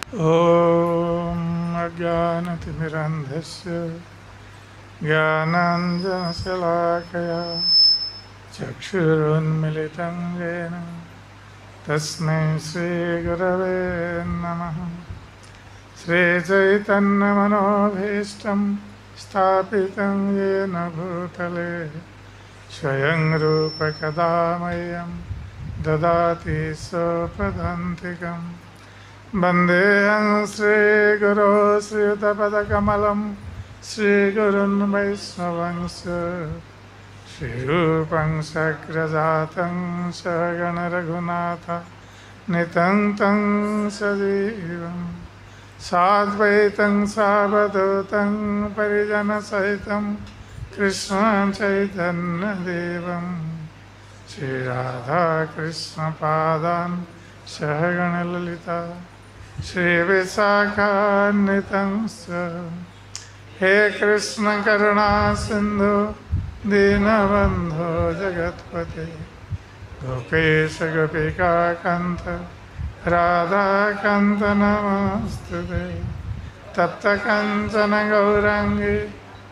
ॐ अज्ञानतिमिरन्धस्य ज्ञानाञ्जनशलाकया चक्षुरुन्मिलितं येन तस्मै श्रीगुरवे नमः। श्रीचैतन्यमनोभीष्टं स्थापितं येन भूतले स्वयं रूपकदा मह्यं ददाति स्वपदान्तिकम्। वन्देऽहं श्रीगुरो श्रीयुतपदकमलं श्रीगुरुन् वैष्णवंश श्रीरूपं शक्रजातं सगणरघुनाथ नितं तं सजीवं साद्वैतं सावधूतं परिजनसहितं कृष्णं चैतन्यदेवं श्रीराधाकृष्णपादान् सहगणललिता श्रीविशाखान्वितं स। हे कृष्ण करुणा सिन्धु दीनबन्धो जगत्पते गोपेश गोपिकान्त राधाकान्त नमोऽस्तुते। तप्तकाञ्चन गौराङ्गी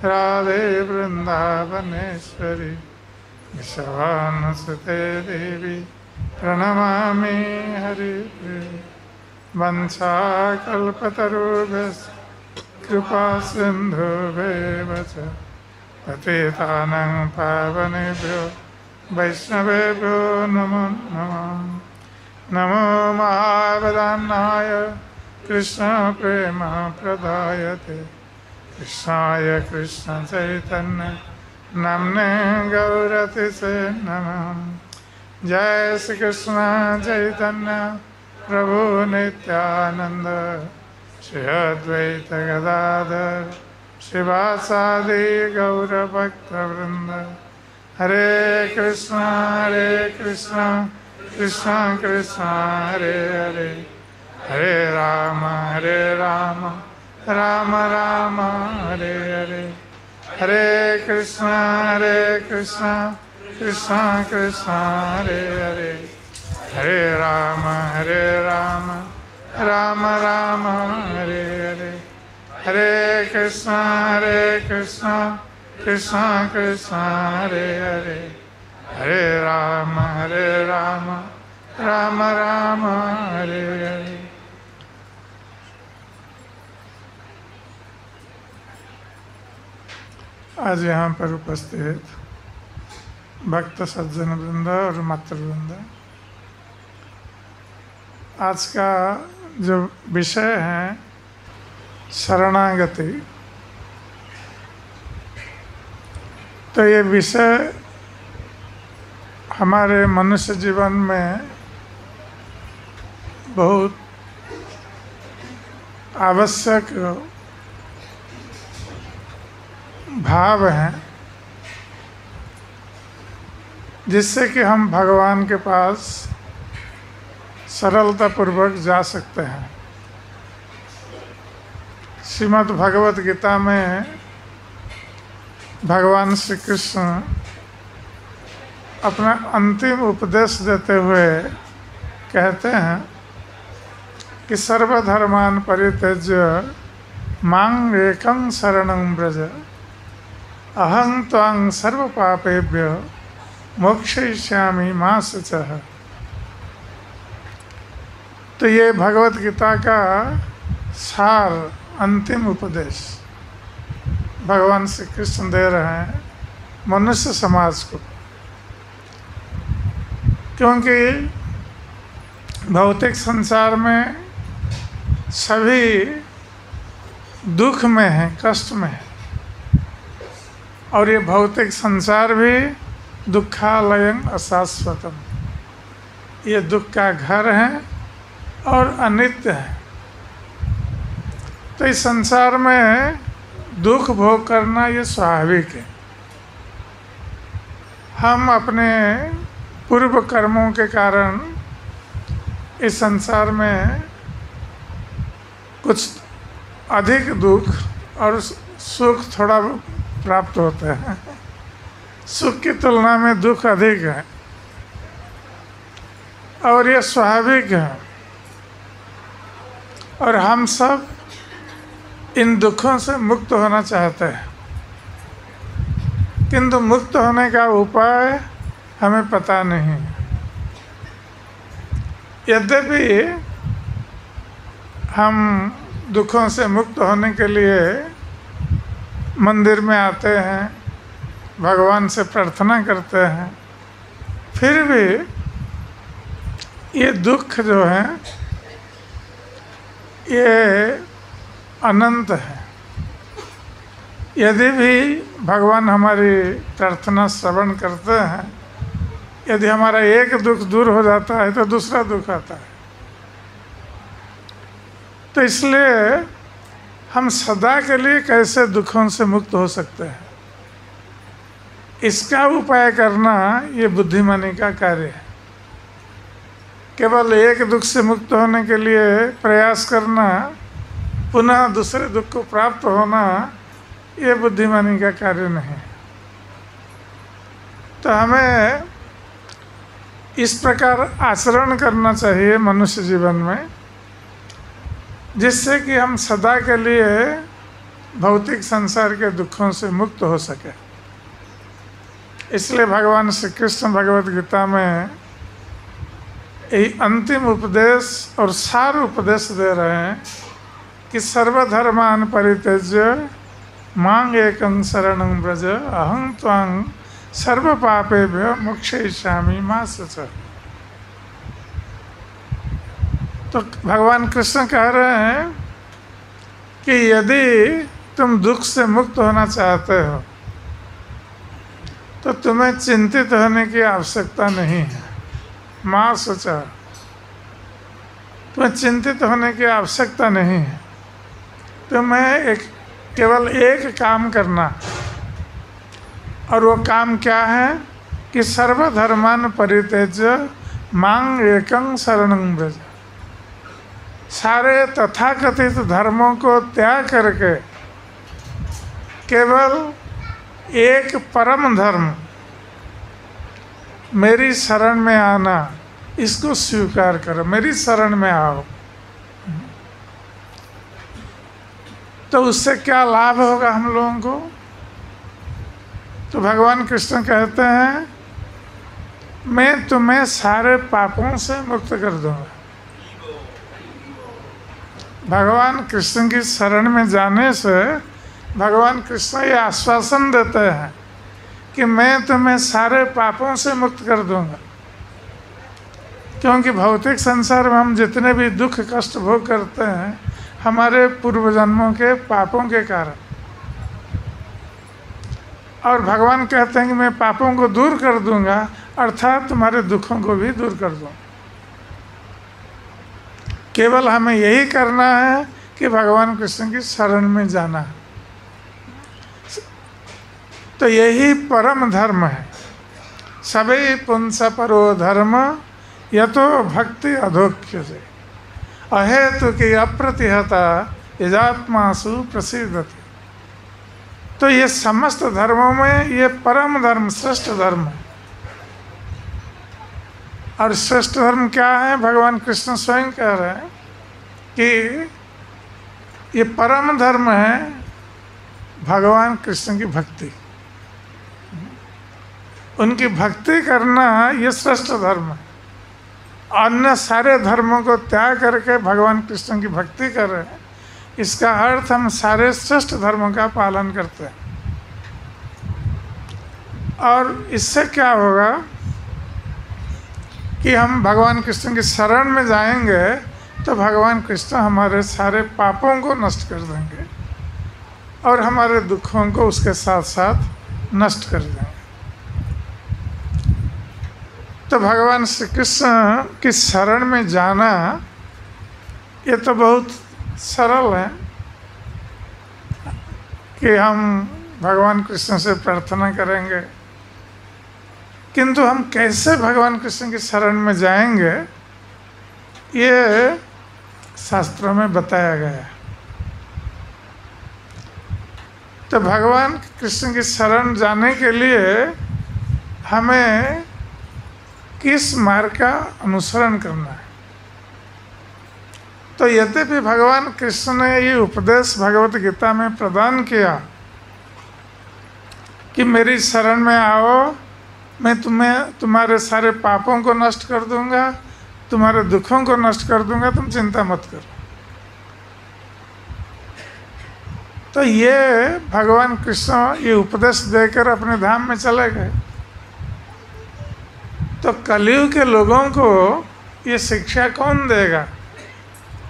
राधे वृन्दावनेश्वरी विश्वानुसुते देवी प्रणमामि हरिप्रिये। वंशाकल्पतरुभ्यश्च कृपा सिन्धुभ्येव च पतितानां पावनेभ्यो वैष्णवेभ्यो नमो नमः। नमो महावदान्नाय कृष्णप्रेमप्रदायते कृष्णाय कृष्णचैतन्य नाम्ने गौरतिसे नमः। जय श्री कृष्ण चैतन्य प्रभु नित्यानंद श्री अद्वैत गदाधर श्रीवासादि गौरभक्तवृंद। हरे कृष्ण कृष्ण कृष्ण हरे हरे हरे राम राम राम हरे हरे। हरे कृष्ण कृष्ण कृष्ण हरे हरे हरे राम राम राम हरे हरे। हरे कृष्ण कृष्ण कृष्ण हरे हरे हरे राम राम राम हरे हरे। आज यहाँ पर उपस्थित भक्त सज्जन वृंद और मातृ वृंद, आज का जो विषय है शरणागति, तो ये विषय हमारे मनुष्य जीवन में बहुत आवश्यक भाव है, जिससे कि हम भगवान के पास सरलतापूर्वक जा सकते हैं। श्रीमद् भगवत गीता में भगवान श्री कृष्ण अपना अंतिम उपदेश देते हुए कहते हैं कि सर्वधर्मान् परित्यज्य मां एकं शरणं व्रज अहं त्वां सर्वपापेभ्यो मोक्षयिष्यामि मा शुचः। तो ये भगवत गीता का सार अंतिम उपदेश भगवान श्री कृष्ण दे रहे हैं मनुष्य समाज को, क्योंकि भौतिक संसार में सभी दुख में हैं, कष्ट में है, और ये भौतिक संसार भी दुखालयं अशाश्वतम, ये दुख का घर है और अनित्य है। तो इस संसार में दुख भोग करना ये स्वाभाविक है। हम अपने पूर्व कर्मों के कारण इस संसार में कुछ अधिक दुख और सुख थोड़ा प्राप्त होता है। सुख की तुलना में दुख अधिक है और ये स्वाभाविक है। और हम सब इन दुखों से मुक्त होना चाहते हैं, किंतु मुक्त होने का उपाय हमें पता नहीं। यद्यपि हम दुखों से मुक्त होने के लिए मंदिर में आते हैं, भगवान से प्रार्थना करते हैं, फिर भी ये दुख जो है ये अनंत है। यदि भी भगवान हमारी प्रार्थना श्रवण करते हैं, यदि हमारा एक दुख दूर हो जाता है तो दूसरा दुख आता है। तो इसलिए हम सदा के लिए कैसे दुखों से मुक्त हो सकते हैं, इसका उपाय करना ये बुद्धिमानी का कार्य है। केवल एक दुख से मुक्त होने के लिए प्रयास करना, पुनः दूसरे दुख को प्राप्त होना, ये बुद्धिमानी का कार्य नहीं। तो हमें इस प्रकार आचरण करना चाहिए मनुष्य जीवन में, जिससे कि हम सदा के लिए भौतिक संसार के दुखों से मुक्त हो सके। इसलिए भगवान श्री कृष्ण भगवद गीता में यही अंतिम उपदेश और सार उपदेश दे रहे हैं कि सर्वधर्मान परित्यज्य मांग एकं शरणं व्रज अहं त्वां सर्व पापेभ्यो मोक्षयिष्यामि मा शुचः। तो भगवान कृष्ण कह रहे हैं कि यदि तुम दुख से मुक्त होना चाहते हो तो तुम्हें चिंतित होने की आवश्यकता नहीं है। माँ शुचः, तुम्हें चिंतित होने की आवश्यकता नहीं है। तुम्हें केवल एक काम करना, और वो काम क्या है कि सर्वधर्मान परित्यज्य मांग एकं शरणं व्रज। सारे तथाकथित धर्मों को त्याग करके केवल एक परम धर्म मेरी शरण में आना, इसको स्वीकार करो, मेरी शरण में आओ। तो उससे क्या लाभ होगा हम लोगों को? तो भगवान कृष्ण कहते हैं, मैं तुम्हें सारे पापों से मुक्त कर दूंगा। भगवान कृष्ण की शरण में जाने से भगवान कृष्ण ये आश्वासन देते हैं कि मैं तुम्हें सारे पापों से मुक्त कर दूंगा। क्योंकि भौतिक संसार में हम जितने भी दुख कष्ट भोग करते हैं, हमारे पूर्व जन्मों के पापों के कारण। और भगवान कहते हैं कि मैं पापों को दूर कर दूंगा, अर्थात तुम्हारे दुखों को भी दूर कर दूंगा। केवल हमें यही करना है कि भगवान कृष्ण की शरण में जाना है। तो यही परम धर्म है। सबै पुंस परो धर्म यतो भक्ति अधोक्ष से अहेतु की अप्रतिहता यजात्मासु प्रसिद्धति। तो ये समस्त धर्मों में ये परम धर्म श्रेष्ठ धर्म है। और श्रेष्ठ धर्म क्या है? भगवान कृष्ण स्वयं कह रहे हैं कि ये परम धर्म है भगवान कृष्ण की भक्ति। उनकी भक्ति करना ये श्रेष्ठ धर्म है। अन्य सारे धर्मों को त्याग करके भगवान कृष्ण की भक्ति कर रहे हैं, इसका अर्थ हम सारे श्रेष्ठ धर्मों का पालन करते हैं। और इससे क्या होगा कि हम भगवान कृष्ण की शरण में जाएंगे तो भगवान कृष्ण हमारे सारे पापों को नष्ट कर देंगे और हमारे दुखों को उसके साथ साथ नष्ट कर देंगे। तो भगवान श्री कृष्ण की शरण में जाना ये तो बहुत सरल है कि हम भगवान कृष्ण से प्रार्थना करेंगे, किंतु हम कैसे भगवान कृष्ण की शरण में जाएंगे ये शास्त्रों में बताया गया है। तो भगवान कृष्ण की शरण जाने के लिए हमें किस मार्ग का अनुसरण करना है? तो यद्यपि भगवान कृष्ण ने ये उपदेश भगवत गीता में प्रदान किया कि मेरी शरण में आओ, मैं तुम्हारे सारे पापों को नष्ट कर दूंगा, तुम्हारे दुखों को नष्ट कर दूंगा, तुम चिंता मत करो। तो ये भगवान कृष्ण ये उपदेश देकर अपने धाम में चले गए। तो कलयुग के लोगों को ये शिक्षा कौन देगा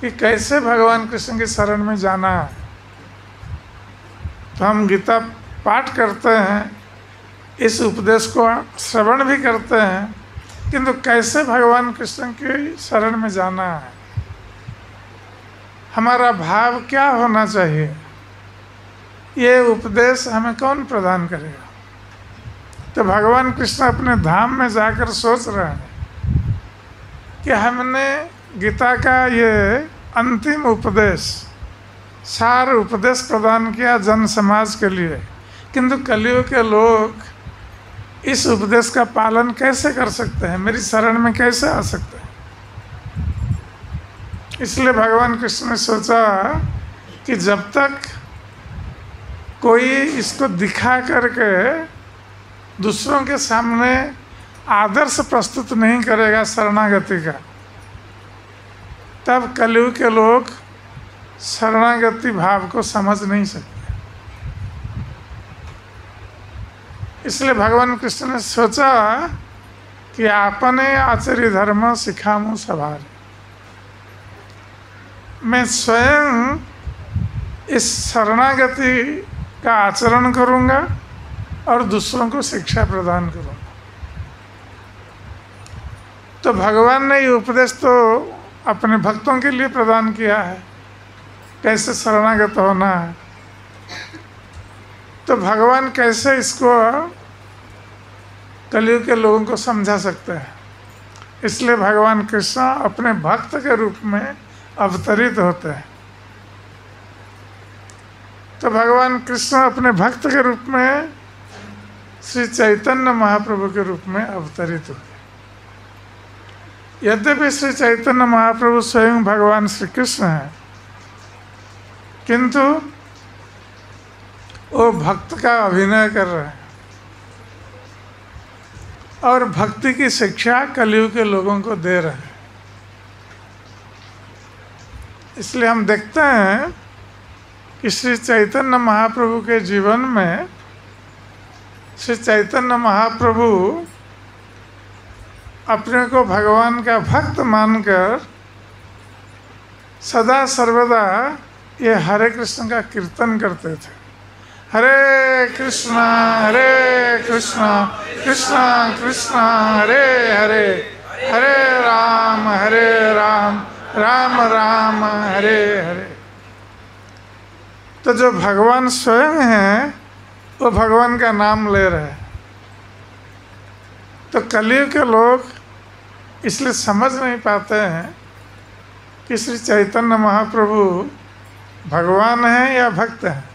कि कैसे भगवान कृष्ण की शरण में जाना है? तो हम गीता पाठ करते हैं, इस उपदेश को श्रवण भी करते हैं, किंतु कैसे भगवान कृष्ण की शरण में जाना है, हमारा भाव क्या होना चाहिए, ये उपदेश हमें कौन प्रदान करेगा? तो भगवान कृष्ण अपने धाम में जाकर सोच रहे हैं कि हमने गीता का ये अंतिम उपदेश, सार उपदेश प्रदान किया जन समाज के लिए, किंतु कलयुग के लोग इस उपदेश का पालन कैसे कर सकते हैं, मेरी शरण में कैसे आ सकते हैं? इसलिए भगवान कृष्ण ने सोचा कि जब तक कोई इसको दिखा करके दूसरों के सामने आदर्श प्रस्तुत नहीं करेगा शरणागति का, तब कलयुग के लोग शरणागति भाव को समझ नहीं सकते। इसलिए भगवान कृष्ण ने सोचा कि आपने आचार्य धर्म सिखामु सवारे, मैं स्वयं इस शरणागति का आचरण करूंगा और दूसरों को शिक्षा प्रदान करूंगा। तो भगवान ने ये उपदेश तो अपने भक्तों के लिए प्रदान किया है, कैसे शरणागत होना है। तो भगवान कैसे इसको कलयुग के लोगों को समझा सकते हैं? इसलिए भगवान कृष्ण अपने भक्त के रूप में अवतरित होते हैं। तो भगवान कृष्ण अपने भक्त के रूप में श्री चैतन्य महाप्रभु के रूप में अवतरित हुए। यद्यपि श्री चैतन्य महाप्रभु स्वयं भगवान श्री कृष्ण हैं, किंतु वो भक्त का अभिनय कर रहे हैं और भक्ति की शिक्षा कलयुग के लोगों को दे रहे हैं। इसलिए हम देखते हैं कि श्री चैतन्य महाप्रभु के जीवन में श्री चैतन्य महाप्रभु अपने को भगवान का भक्त मानकर सदा सर्वदा ये हरे कृष्ण का कीर्तन करते थे। हरे कृष्णा कृष्णा कृष्णा हरे हरे, हरे राम राम राम हरे हरे। तो जो भगवान स्वयं हैं वो भगवान का नाम ले रहे हैं। तो कलयुग के लोग इसलिए समझ नहीं पाते हैं कि श्री चैतन्य महाप्रभु भगवान हैं या भक्त हैं।